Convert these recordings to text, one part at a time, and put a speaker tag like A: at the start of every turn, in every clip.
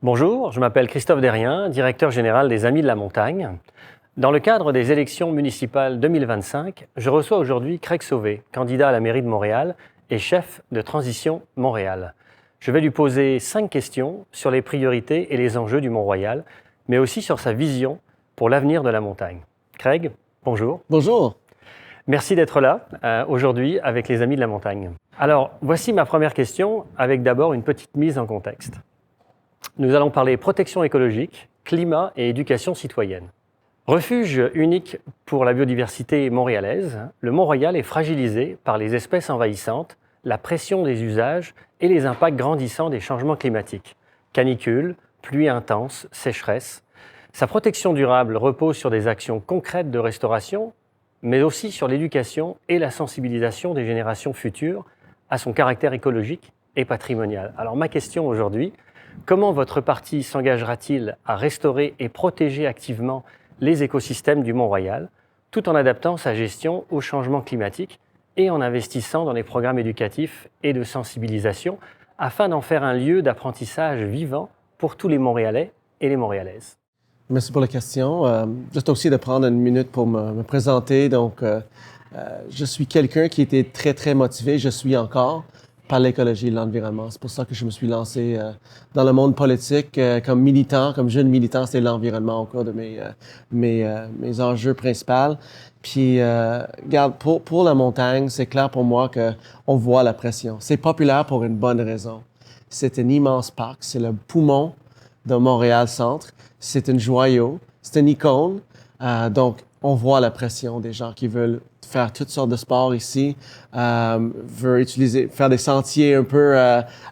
A: Bonjour, je m'appelle Christophe Derrien, directeur général des Amis de la Montagne. Dans le cadre des élections municipales 2025, je reçois aujourd'hui Craig Sauvé, candidat à la mairie de Montréal et chef de Transition Montréal. Je vais lui poser 5 questions sur les priorités et les enjeux du Mont-Royal, mais aussi sur sa vision pour l'avenir de la montagne. Craig, bonjour.
B: Bonjour.
A: Merci d'être là aujourd'hui avec les Amis de la Montagne. Alors, voici ma première question avec d'abord une petite mise en contexte. Nous allons parler protection écologique, climat et éducation citoyenne. Refuge unique pour la biodiversité montréalaise, le Mont-Royal est fragilisé par les espèces envahissantes, la pression des usages et les impacts grandissants des changements climatiques. Canicules, pluies intenses, sécheresses. Sa protection durable repose sur des actions concrètes de restauration, mais aussi sur l'éducation et la sensibilisation des générations futures à son caractère écologique et patrimonial. Alors ma question aujourd'hui, comment votre parti s'engagera-t-il à restaurer et protéger activement les écosystèmes du Mont-Royal, tout en adaptant sa gestion au changement climatique et en investissant dans les programmes éducatifs et de sensibilisation afin d'en faire un lieu d'apprentissage vivant pour tous les Montréalais et les Montréalaises?
B: Merci pour la question. Juste aussi de prendre une minute pour me présenter. Donc, je suis quelqu'un qui était très, très motivé, je suis encore, par l'écologie et l'environnement. C'est pour ça que je me suis lancé dans le monde politique comme militant, comme jeune militant, c'est l'environnement au cours de mes enjeux principaux. Puis, regarde, pour la montagne, c'est clair pour moi qu'on voit la pression. C'est populaire pour une bonne raison. C'est un immense parc, c'est le poumon de Montréal-Centre. C'est un joyau, c'est une icône. Donc, on voit la pression des gens qui veulent faire toutes sortes de sports ici, veulent faire des sentiers un peu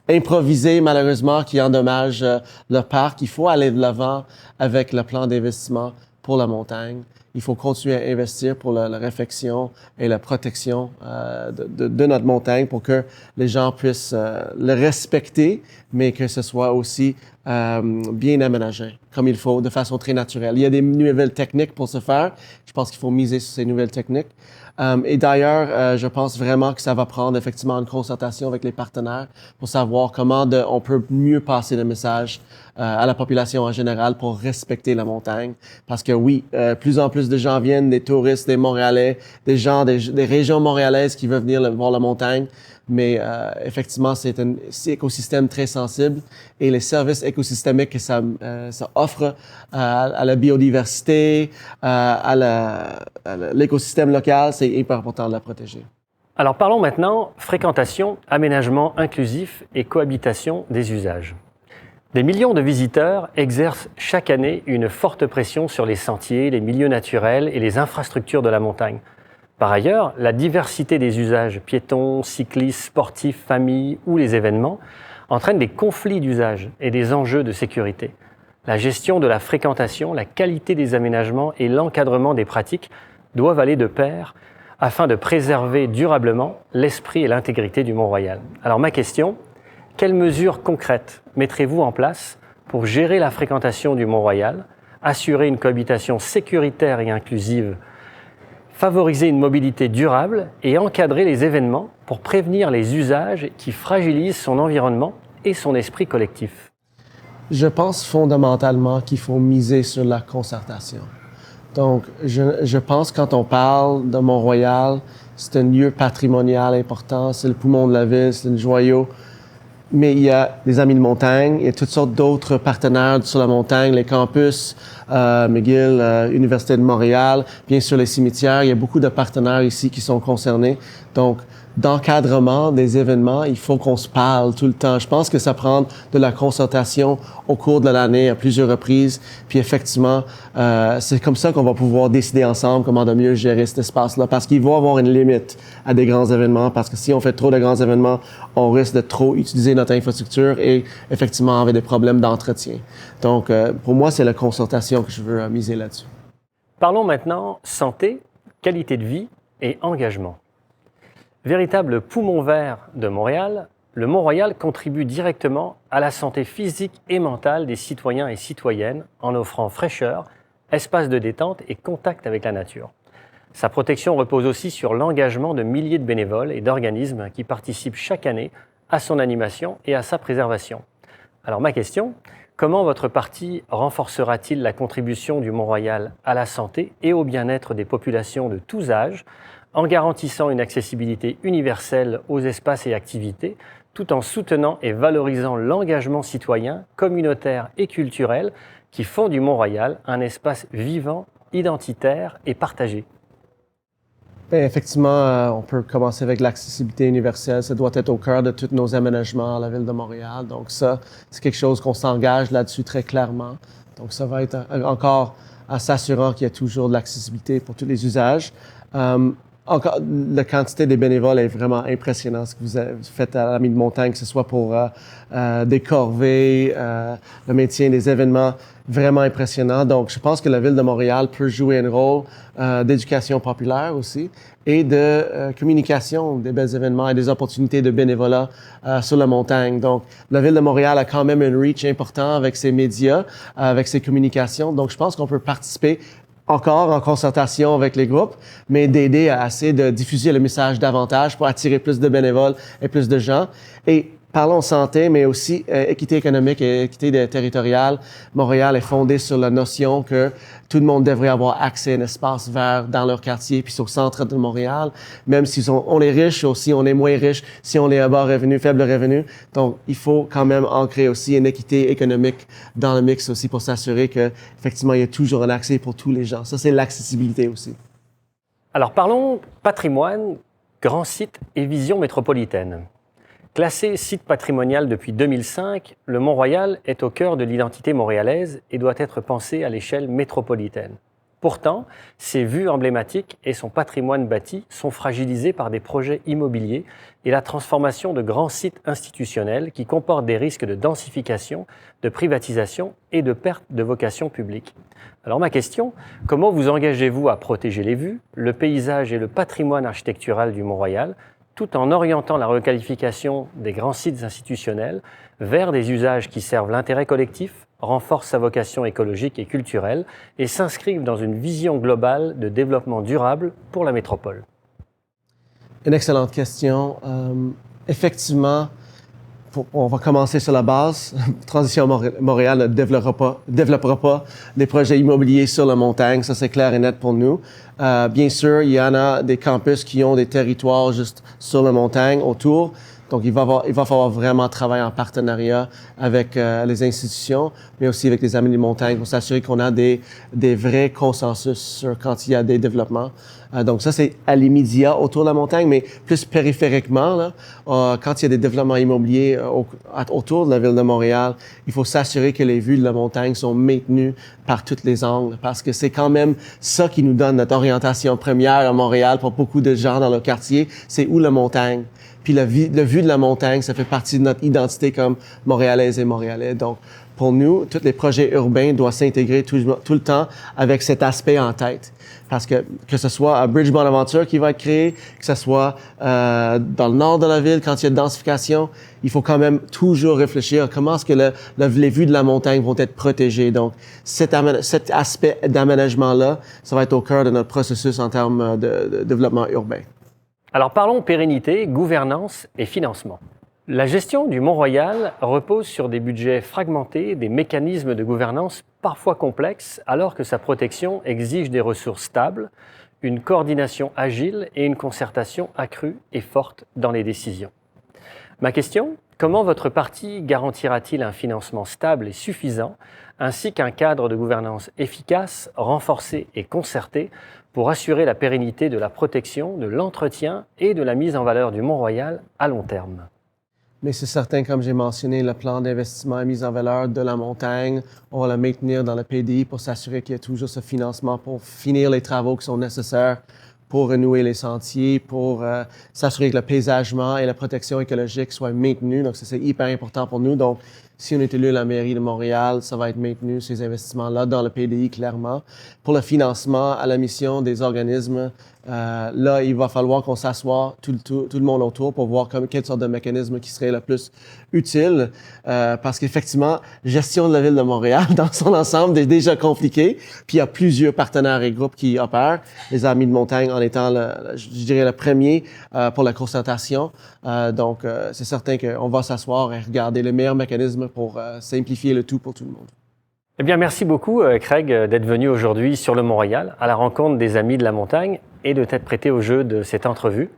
B: improvisés, malheureusement, qui endommagent le parc. Il faut aller de l'avant avec le plan d'investissement pour la montagne. Il faut continuer à investir pour la réfection et la protection de notre montagne pour que les gens puissent le respecter, mais que ce soit aussi bien aménagé, comme il faut, de façon très naturelle. Il y a des nouvelles techniques pour ce faire. Je pense qu'il faut miser sur ces nouvelles techniques. Et d'ailleurs, je pense vraiment que ça va prendre effectivement une concertation avec les partenaires pour savoir comment on peut mieux passer le message à la population en général pour respecter la montagne. Parce que oui, plus en plus de gens viennent, des touristes, des Montréalais, des gens des régions montréalaises qui veulent venir voir la montagne. Mais effectivement, c'est un écosystème très sensible et les services écosystémiques que ça offre à la biodiversité, à l'écosystème local, c'est hyper important de la protéger.
A: Alors parlons maintenant fréquentation, aménagement inclusif et cohabitation des usages. Des millions de visiteurs exercent chaque année une forte pression sur les sentiers, les milieux naturels et les infrastructures de la montagne. Par ailleurs, la diversité des usages, piétons, cyclistes, sportifs, familles ou les événements, entraîne des conflits d'usage et des enjeux de sécurité. La gestion de la fréquentation, la qualité des aménagements et l'encadrement des pratiques doivent aller de pair afin de préserver durablement l'esprit et l'intégrité du Mont-Royal. Alors ma question, quelles mesures concrètes mettrez-vous en place pour gérer la fréquentation du Mont-Royal, assurer une cohabitation sécuritaire et inclusive, favoriser une mobilité durable et encadrer les événements pour prévenir les usages qui fragilisent son environnement et son esprit collectif?
B: Je pense fondamentalement qu'il faut miser sur la concertation. Donc, je pense quand on parle de Mont-Royal, c'est un lieu patrimonial important, c'est le poumon de la ville, c'est un joyau. Mais il y a des Amis de montagne, il y a toutes sortes d'autres partenaires sur la montagne, les campus, McGill, Université de Montréal, bien sûr les cimetières. Il y a beaucoup de partenaires ici qui sont concernés. Donc, d'encadrement des événements, il faut qu'on se parle tout le temps. Je pense que ça prend de la concertation au cours de l'année à plusieurs reprises. Puis effectivement, c'est comme ça qu'on va pouvoir décider ensemble comment de mieux gérer cet espace-là. Parce qu'il va y avoir une limite à des grands événements. Parce que si on fait trop de grands événements, on risque de trop utiliser notre infrastructure et effectivement avec des problèmes d'entretien. Donc, pour moi, c'est la concertation que je veux miser là-dessus.
A: Parlons maintenant santé, qualité de vie et engagement. Véritable poumon vert de Montréal, le Mont-Royal contribue directement à la santé physique et mentale des citoyens et citoyennes en offrant fraîcheur, espace de détente et contact avec la nature. Sa protection repose aussi sur l'engagement de milliers de bénévoles et d'organismes qui participent chaque année à son animation et à sa préservation. Alors ma question, comment votre parti renforcera-t-il la contribution du Mont-Royal à la santé et au bien-être des populations de tous âges, en garantissant une accessibilité universelle aux espaces et activités, tout en soutenant et valorisant l'engagement citoyen, communautaire et culturel qui font du Mont-Royal un espace vivant, identitaire et partagé?
B: Bien, effectivement, on peut commencer avec l'accessibilité universelle. Ça doit être au cœur de tous nos aménagements à la Ville de Montréal. Donc ça, c'est quelque chose qu'on s'engage là-dessus très clairement. Donc ça va être encore en s'assurant qu'il y a toujours de l'accessibilité pour tous les usages. Encore, la quantité des bénévoles est vraiment impressionnante, ce que vous faites à l'Ami de Montagne, que ce soit pour des corvées, le maintien des événements, vraiment impressionnant. Donc, je pense que la Ville de Montréal peut jouer un rôle d'éducation populaire aussi et de communication des bels événements et des opportunités de bénévolat sur la montagne. Donc, la Ville de Montréal a quand même un reach important avec ses médias, avec ses communications. Donc, je pense qu'on peut participer encore en concertation avec les groupes, mais d'aider à essayer de diffuser le message davantage pour attirer plus de bénévoles et plus de gens. Et parlons santé, mais aussi équité économique et équité territoriale. Montréal est fondé sur la notion que tout le monde devrait avoir accès à un espace vert dans leur quartier, puis sur le centre de Montréal, même si on est riche, aussi on est moins riche si on est à bas revenu, faible revenu. Donc, il faut quand même ancrer aussi une équité économique dans le mix aussi pour s'assurer que effectivement il y a toujours un accès pour tous les gens. Ça, c'est l'accessibilité aussi.
A: Alors parlons patrimoine, grands sites et vision métropolitaine. Classé site patrimonial depuis 2005, le Mont-Royal est au cœur de l'identité montréalaise et doit être pensé à l'échelle métropolitaine. Pourtant, ses vues emblématiques et son patrimoine bâti sont fragilisés par des projets immobiliers et la transformation de grands sites institutionnels qui comportent des risques de densification, de privatisation et de perte de vocation publique. Alors ma question, comment vous engagez-vous à protéger les vues, le paysage et le patrimoine architectural du Mont-Royal, tout en orientant la requalification des grands sites institutionnels vers des usages qui servent l'intérêt collectif, renforcent sa vocation écologique et culturelle et s'inscrivent dans une vision globale de développement durable pour la métropole?
B: Une excellente question. Effectivement, on va commencer sur la base. Transition Montréal ne développera pas des projets immobiliers sur la montagne. Ça, c'est clair et net pour nous. Bien sûr, il y en a des campus qui ont des territoires juste sur la montagne autour. Donc, il va falloir vraiment travailler en partenariat avec les institutions, mais aussi avec les Amis de Montagne pour s'assurer qu'on a des vrais consensus sur quand il y a des développements. Donc, ça, c'est à l'immédiat autour de la montagne, mais plus périphériquement, là, quand il y a des développements immobiliers autour de la Ville de Montréal, il faut s'assurer que les vues de la montagne sont maintenues par tous les angles, parce que c'est quand même ça qui nous donne notre orientation première à Montréal pour beaucoup de gens dans le quartier, c'est où la montagne. Puis la vue de la montagne, ça fait partie de notre identité comme Montréalaises et Montréalais. Donc, pour nous, tous les projets urbains doivent s'intégrer tout le temps avec cet aspect en tête. Parce que ce soit à Bridge Bonaventure qui va être créé, que ce soit dans le nord de la ville, quand il y a de densification, il faut quand même toujours réfléchir à comment est-ce que les vues de la montagne vont être protégées. Donc, cet aspect d'aménagement-là, ça va être au cœur de notre processus en termes de développement urbain.
A: Alors parlons pérennité, gouvernance et financement. La gestion du Mont-Royal repose sur des budgets fragmentés, des mécanismes de gouvernance parfois complexes, alors que sa protection exige des ressources stables, une coordination agile et une concertation accrue et forte dans les décisions. Ma question, comment votre parti garantira-t-il un financement stable et suffisant, ainsi qu'un cadre de gouvernance efficace, renforcé et concerté pour assurer la pérennité de la protection, de l'entretien et de la mise en valeur du Mont-Royal à long terme?
B: Mais c'est certain, comme j'ai mentionné, le plan d'investissement et mise en valeur de la montagne, on va le maintenir dans le PDI pour s'assurer qu'il y a toujours ce financement pour finir les travaux qui sont nécessaires pour renouer les sentiers, pour s'assurer que le paysagement et la protection écologique soient maintenus. Donc, ça, c'est hyper important pour nous. Donc, si on est élu à la mairie de Montréal, ça va être maintenu, ces investissements-là, dans le PDI, clairement. Pour le financement à la mission des organismes Là, il va falloir qu'on s'assoie tout le monde autour pour voir quelle sorte de mécanisme qui serait le plus utile. Parce qu'effectivement, gestion de la ville de Montréal dans son ensemble est déjà compliquée. Puis il y a plusieurs partenaires et groupes qui opèrent. Les Amis de montagne en étant, je dirais, le premier pour la concertation. Donc, c'est certain qu'on va s'asseoir et regarder le meilleur mécanisme pour simplifier le tout pour tout le monde.
A: Eh bien, merci beaucoup, Craig, d'être venu aujourd'hui sur le Mont-Royal à la rencontre des Amis de la montagne et de t'être prêté au jeu de cette entrevue.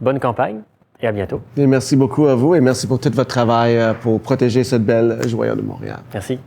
A: Bonne campagne et à bientôt.
B: Et merci beaucoup à vous et merci pour tout votre travail pour protéger cette belle joie de Montréal.
A: Merci.